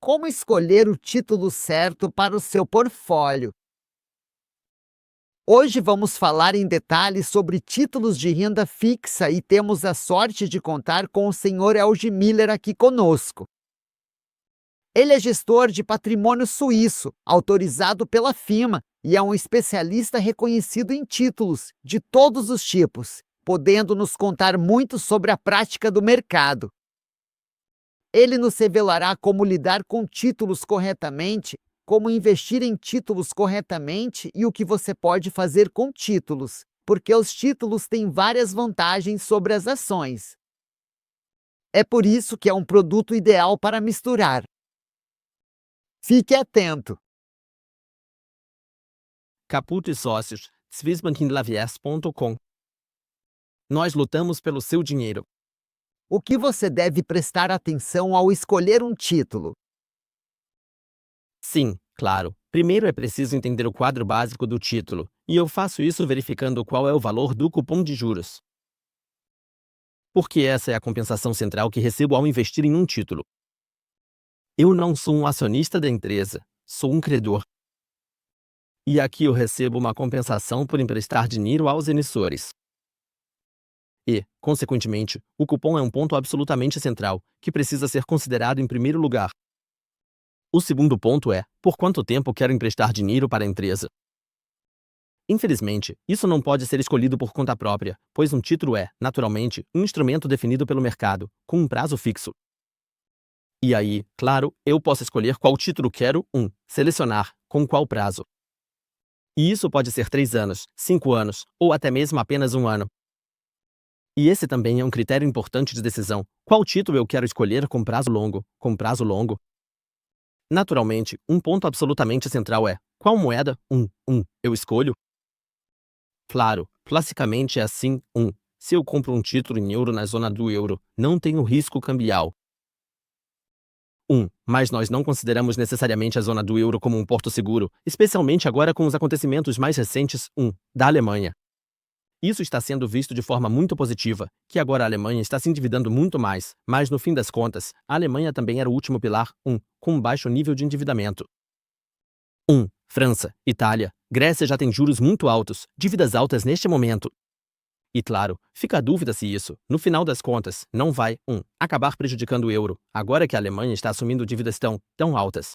Como escolher o título certo para o seu portfólio? Hoje vamos falar em detalhes sobre títulos de renda fixa e temos a sorte de contar com o Sr. Elgi Miller aqui conosco. Ele é gestor de patrimônio suíço, autorizado pela FIMA e é um especialista reconhecido em títulos de todos os tipos, podendo nos contar muito sobre a prática do mercado. Ele nos revelará como lidar com títulos corretamente, como investir em títulos corretamente e o que você pode fazer com títulos, porque os títulos têm várias vantagens sobre as ações. É por isso que é um produto ideal para misturar. Fique atento! Caputo e Sócios, swissbankinlaviers.com. Nós lutamos pelo seu dinheiro. O que você deve prestar atenção ao escolher um título? Sim, claro. Primeiro é preciso entender o quadro básico do título, e eu faço isso verificando qual é o valor do cupom de juros. Porque essa é a compensação central que recebo ao investir em um título. Eu não sou um acionista da empresa, sou um credor. E aqui eu recebo uma compensação por emprestar dinheiro aos emissores. E, consequentemente, o cupom é um ponto absolutamente central, que precisa ser considerado em primeiro lugar. O segundo ponto é, por quanto tempo quero emprestar dinheiro para a empresa? Infelizmente, isso não pode ser escolhido por conta própria, pois um título é, naturalmente, um instrumento definido pelo mercado, com um prazo fixo. E aí, claro, eu posso escolher qual título quero, selecionar, com qual prazo. E isso pode ser 3 anos, 5 anos, ou até mesmo apenas 1 ano. E esse também é um critério importante de decisão. Qual título eu quero escolher com prazo longo? Naturalmente, um ponto absolutamente central é, qual moeda, eu escolho? Claro, classicamente é assim, se eu compro um título em euro na zona do euro, não tenho risco cambial. Mas nós não consideramos necessariamente a zona do euro como um porto seguro, especialmente agora com os acontecimentos mais recentes, da Alemanha. Isso está sendo visto de forma muito positiva, que agora a Alemanha está se endividando muito mais, mas no fim das contas, a Alemanha também era o último pilar, com um baixo nível de endividamento. França, Itália, Grécia já têm juros muito altos, dívidas altas neste momento. E claro, fica a dúvida se isso, no final das contas, não vai, acabar prejudicando o euro, agora que a Alemanha está assumindo dívidas tão altas.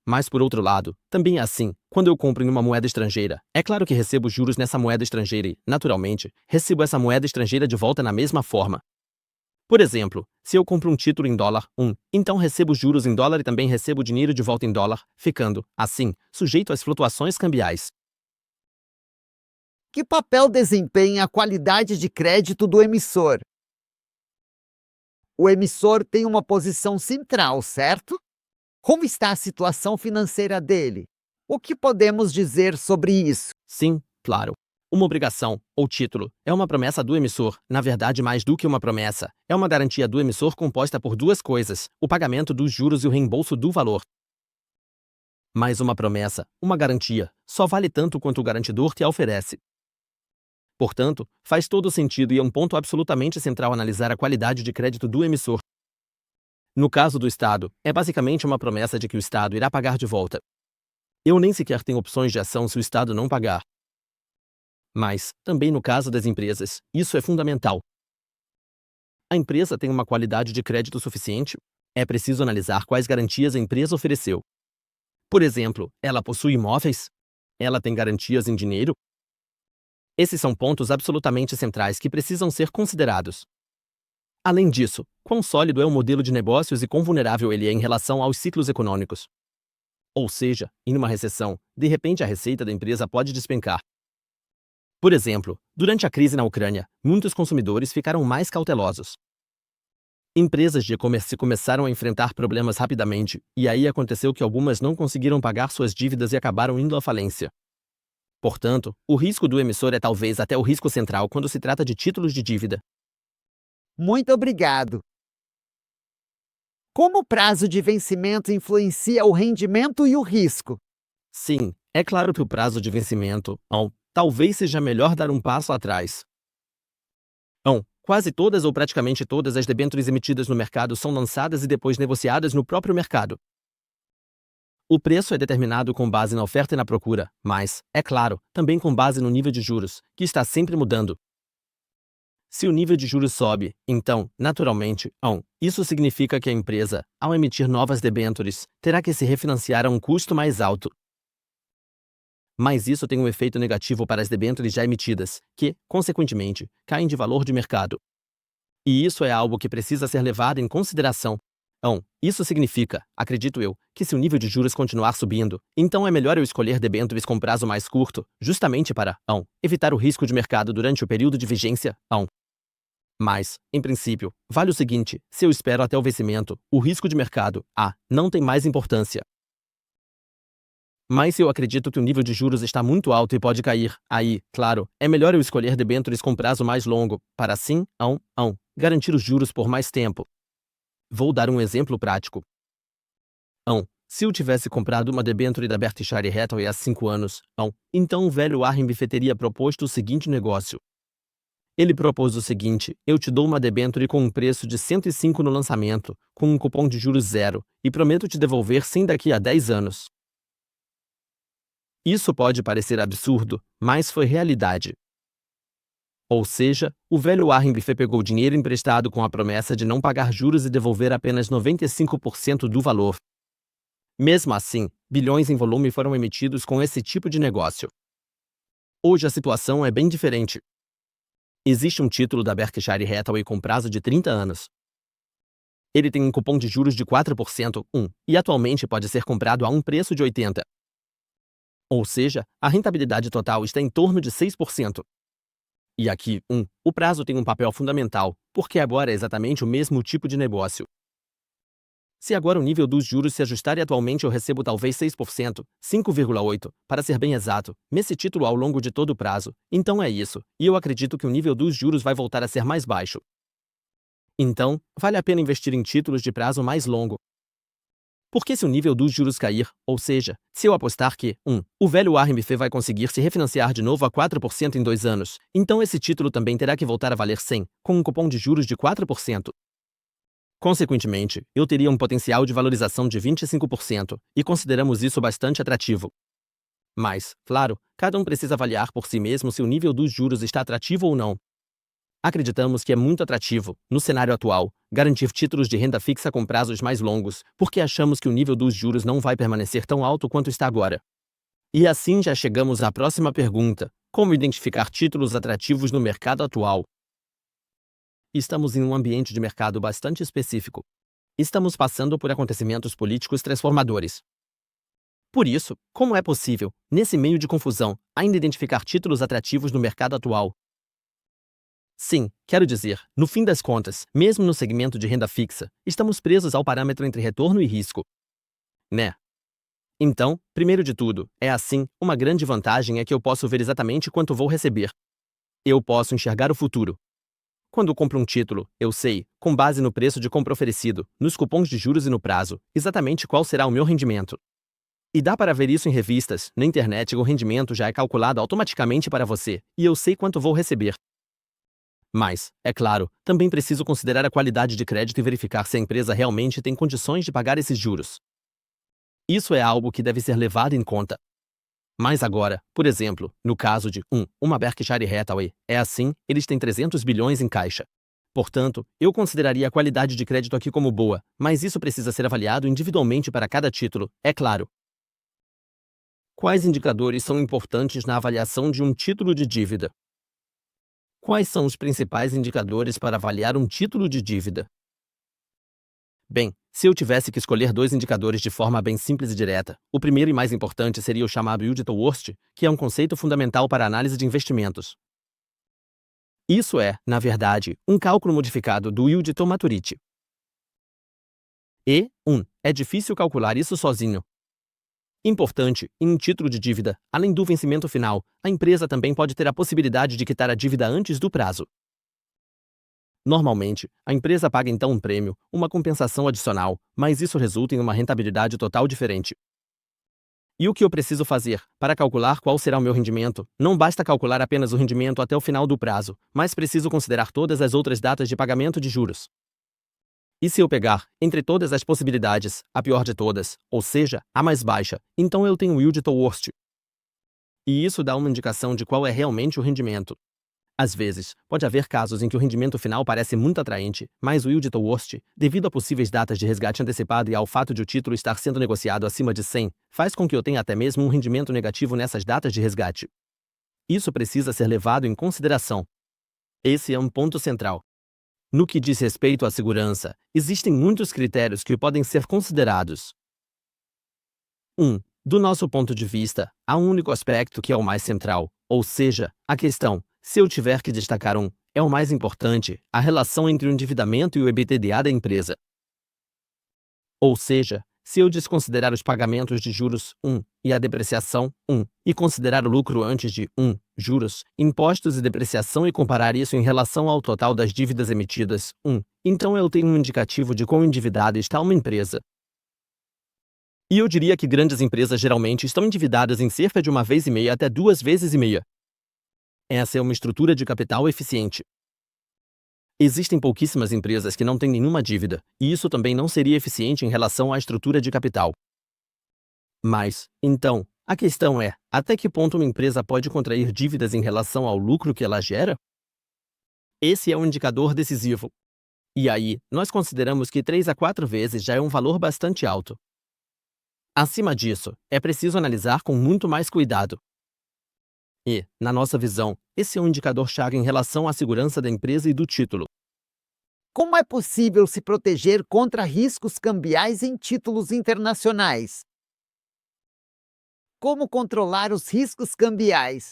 Mas por outro lado, também é assim, quando eu compro em uma moeda estrangeira, é claro que recebo juros nessa moeda estrangeira e, naturalmente, recebo essa moeda estrangeira de volta na mesma forma. Por exemplo, se eu compro um título em dólar, então recebo juros em dólar e também recebo dinheiro de volta em dólar, ficando, assim, sujeito às flutuações cambiais. Que papel desempenha a qualidade de crédito do emissor? O emissor tem uma posição central, certo? Como está a situação financeira dele? O que podemos dizer sobre isso? Sim, claro. Uma obrigação, ou título, é uma promessa do emissor, na verdade mais do que uma promessa, é uma garantia do emissor composta por duas coisas, o pagamento dos juros e o reembolso do valor. Mas uma promessa, uma garantia, só vale tanto quanto o garantidor te a oferece. Portanto, faz todo sentido e é um ponto absolutamente central analisar a qualidade de crédito do emissor. No caso do Estado, é basicamente uma promessa de que o Estado irá pagar de volta. Eu nem sequer tenho opções de ação se o Estado não pagar. Mas, também no caso das empresas, isso é fundamental. A empresa tem uma qualidade de crédito suficiente? É preciso analisar quais garantias a empresa ofereceu. Por exemplo, ela possui imóveis? Ela tem garantias em dinheiro? Esses são pontos absolutamente centrais que precisam ser considerados. Além disso, quão sólido é o modelo de negócios e quão vulnerável ele é em relação aos ciclos econômicos. Ou seja, em uma recessão, de repente a receita da empresa pode despencar. Por exemplo, durante a crise na Ucrânia, muitos consumidores ficaram mais cautelosos. Empresas de e-commerce começaram a enfrentar problemas rapidamente, e aí aconteceu que algumas não conseguiram pagar suas dívidas e acabaram indo à falência. Portanto, o risco do emissor é talvez até o risco central quando se trata de títulos de dívida. Muito obrigado! Como o prazo de vencimento influencia o rendimento e o risco? Sim, é claro que o prazo de vencimento, talvez seja melhor dar um passo atrás. Quase todas ou praticamente todas as debêntures emitidas no mercado são lançadas e depois negociadas no próprio mercado. O preço é determinado com base na oferta e na procura, mas, é claro, também com base no nível de juros, que está sempre mudando. Se o nível de juros sobe, então, naturalmente, isso significa que a empresa, ao emitir novas debêntures, terá que se refinanciar a um custo mais alto. Mas isso tem um efeito negativo para as debêntures já emitidas, que, consequentemente, caem de valor de mercado. E isso é algo que precisa ser levado em consideração. Isso significa, acredito eu, que se o nível de juros continuar subindo, então é melhor eu escolher debêntures com prazo mais curto, justamente para, evitar o risco de mercado durante o período de vigência, Mas, em princípio, vale o seguinte: se eu espero até o vencimento, o risco de mercado, não tem mais importância. Mas se eu acredito que o nível de juros está muito alto e pode cair, aí, claro, é melhor eu escolher debêntures com prazo mais longo, para assim, garantir os juros por mais tempo. Vou dar um exemplo prático. Se eu tivesse comprado uma debênture da Berkshire Hathaway há 5 anos, então o velho Warren Buffett teria proposto o seguinte negócio. Ele propôs o seguinte: eu te dou uma debênture com um preço de 105 no lançamento, com um cupom de juros 0, e prometo te devolver 100 daqui a 10 anos. Isso pode parecer absurdo, mas foi realidade. Ou seja, o velho Warren Buffett pegou dinheiro emprestado com a promessa de não pagar juros e devolver apenas 95% do valor. Mesmo assim, bilhões em volume foram emitidos com esse tipo de negócio. Hoje a situação é bem diferente. Existe um título da Berkshire Hathaway com prazo de 30 anos. Ele tem um cupom de juros de 4%, e atualmente pode ser comprado a um preço de 80. Ou seja, a rentabilidade total está em torno de 6%. E aqui, o prazo tem um papel fundamental, porque agora é exatamente o mesmo tipo de negócio. Se agora o nível dos juros se ajustar e atualmente eu recebo talvez 6%, 5,8%, para ser bem exato, nesse título ao longo de todo o prazo, então é isso, e eu acredito que o nível dos juros vai voltar a ser mais baixo. Então, vale a pena investir em títulos de prazo mais longo. Porque se o nível dos juros cair, ou seja, se eu apostar que, o velho Warren Buffett vai conseguir se refinanciar de novo a 4% em 2 anos, então esse título também terá que voltar a valer 100, com um cupom de juros de 4%. Consequentemente, eu teria um potencial de valorização de 25%, e consideramos isso bastante atrativo. Mas, claro, cada um precisa avaliar por si mesmo se o nível dos juros está atrativo ou não. Acreditamos que é muito atrativo, no cenário atual, garantir títulos de renda fixa com prazos mais longos, porque achamos que o nível dos juros não vai permanecer tão alto quanto está agora. E assim já chegamos à próxima pergunta: como identificar títulos atrativos no mercado atual? Estamos em um ambiente de mercado bastante específico. Estamos passando por acontecimentos políticos transformadores. Por isso, como é possível, nesse meio de confusão, ainda identificar títulos atrativos no mercado atual? Sim, quero dizer, no fim das contas, mesmo no segmento de renda fixa, estamos presos ao parâmetro entre retorno e risco. Né? Então, primeiro de tudo, uma grande vantagem é que eu posso ver exatamente quanto vou receber. Eu posso enxergar o futuro. Quando compro um título, eu sei, com base no preço de compra oferecido, nos cupons de juros e no prazo, exatamente qual será o meu rendimento. E dá para ver isso em revistas, na internet o rendimento já é calculado automaticamente para você, e eu sei quanto vou receber. Mas, é claro, também preciso considerar a qualidade de crédito e verificar se a empresa realmente tem condições de pagar esses juros. Isso é algo que deve ser levado em conta. Mas agora, por exemplo, no caso de uma Berkshire Hathaway, eles têm 300 bilhões em caixa. Portanto, eu consideraria a qualidade de crédito aqui como boa, mas isso precisa ser avaliado individualmente para cada título, é claro. Quais indicadores são importantes na avaliação de um título de dívida? Quais são os principais indicadores para avaliar um título de dívida? Bem, se eu tivesse que escolher 2 indicadores de forma bem simples e direta, o primeiro e mais importante seria o chamado Yield to Worst, que é um conceito fundamental para a análise de investimentos. Isso é, na verdade, um cálculo modificado do Yield to Maturity. E, é difícil calcular isso sozinho. Importante, em um título de dívida, além do vencimento final, a empresa também pode ter a possibilidade de quitar a dívida antes do prazo. Normalmente, a empresa paga então um prêmio, uma compensação adicional, mas isso resulta em uma rentabilidade total diferente. E o que eu preciso fazer? Para calcular qual será o meu rendimento, não basta calcular apenas o rendimento até o final do prazo, mas preciso considerar todas as outras datas de pagamento de juros. E se eu pegar, entre todas as possibilidades, a pior de todas, ou seja, a mais baixa, então eu tenho o yield to worst. E isso dá uma indicação de qual é realmente o rendimento. Às vezes, pode haver casos em que o rendimento final parece muito atraente, mas o yield to worst, devido a possíveis datas de resgate antecipado e ao fato de o título estar sendo negociado acima de 100, faz com que eu tenha até mesmo um rendimento negativo nessas datas de resgate. Isso precisa ser levado em consideração. Esse é um ponto central. No que diz respeito à segurança, existem muitos critérios que podem ser considerados. 1. Do nosso ponto de vista, há um único aspecto que é o mais central, ou seja, a questão, se eu tiver que destacar é o mais importante, a relação entre o endividamento e o EBITDA da empresa. Ou seja, se eu desconsiderar os pagamentos de juros, e a depreciação, e considerar o lucro antes de, juros, impostos e depreciação e comparar isso em relação ao total das dívidas emitidas, então eu tenho um indicativo de quão endividada está uma empresa. E eu diria que grandes empresas geralmente estão endividadas em cerca de 1,5 até 2,5 vezes. Essa é uma estrutura de capital eficiente. Existem pouquíssimas empresas que não têm nenhuma dívida, e isso também não seria eficiente em relação à estrutura de capital. Mas, então, a questão é, até que ponto uma empresa pode contrair dívidas em relação ao lucro que ela gera? Esse é um indicador decisivo. E aí, nós consideramos que 3 a 4 vezes já é um valor bastante alto. Acima disso, é preciso analisar com muito mais cuidado. E, na nossa visão, esse é um indicador-chave em relação à segurança da empresa e do título. Como é possível se proteger contra riscos cambiais em títulos internacionais? Como controlar os riscos cambiais?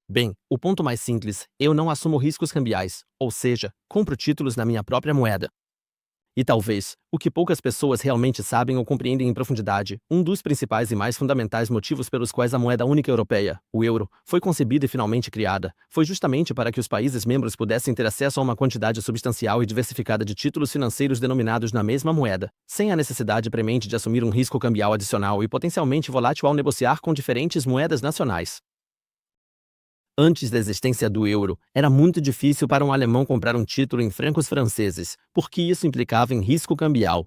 Bem, o ponto mais simples, eu não assumo riscos cambiais, ou seja, compro títulos na minha própria moeda. E talvez, o que poucas pessoas realmente sabem ou compreendem em profundidade, um dos principais e mais fundamentais motivos pelos quais a moeda única europeia, o euro, foi concebida e finalmente criada, foi justamente para que os países membros pudessem ter acesso a uma quantidade substancial e diversificada de títulos financeiros denominados na mesma moeda, sem a necessidade premente de assumir um risco cambial adicional e potencialmente volátil ao negociar com diferentes moedas nacionais. Antes da existência do euro, era muito difícil para um alemão comprar um título em francos franceses, porque isso implicava em risco cambial.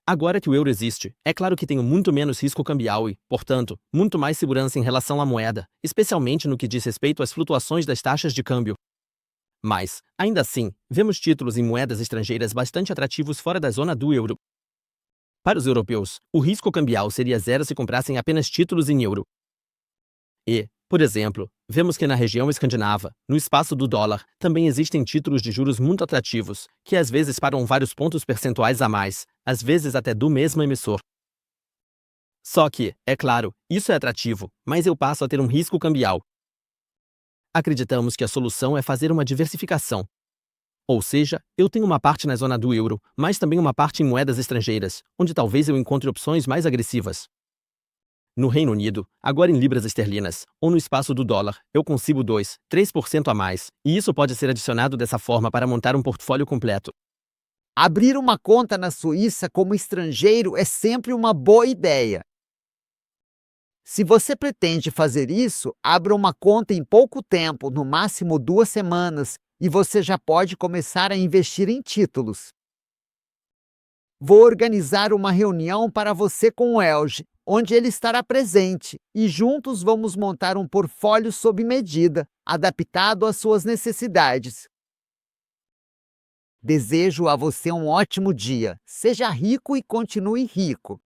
Agora que o euro existe, é claro que tenho muito menos risco cambial e, portanto, muito mais segurança em relação à moeda, especialmente no que diz respeito às flutuações das taxas de câmbio. Mas, ainda assim, vemos títulos em moedas estrangeiras bastante atrativos fora da zona do euro. Para os europeus, o risco cambial seria zero se comprassem apenas títulos em euro. E, por exemplo, vemos que na região escandinava, no espaço do dólar, também existem títulos de juros muito atrativos, que às vezes param vários pontos percentuais a mais, às vezes até do mesmo emissor. Só que, é claro, isso é atrativo, mas eu passo a ter um risco cambial. Acreditamos que a solução é fazer uma diversificação. Ou seja, eu tenho uma parte na zona do euro, mas também uma parte em moedas estrangeiras, onde talvez eu encontre opções mais agressivas. No Reino Unido, agora em libras esterlinas, ou no espaço do dólar, eu consigo 3% a mais, e isso pode ser adicionado dessa forma para montar um portfólio completo. Abrir uma conta na Suíça como estrangeiro é sempre uma boa ideia. Se você pretende fazer isso, abra uma conta em pouco tempo, no máximo 2 semanas, e você já pode começar a investir em títulos. Vou organizar uma reunião para você com o Elge, onde ele estará presente, e juntos vamos montar um portfólio sob medida, adaptado às suas necessidades. Desejo a você um ótimo dia. Seja rico e continue rico.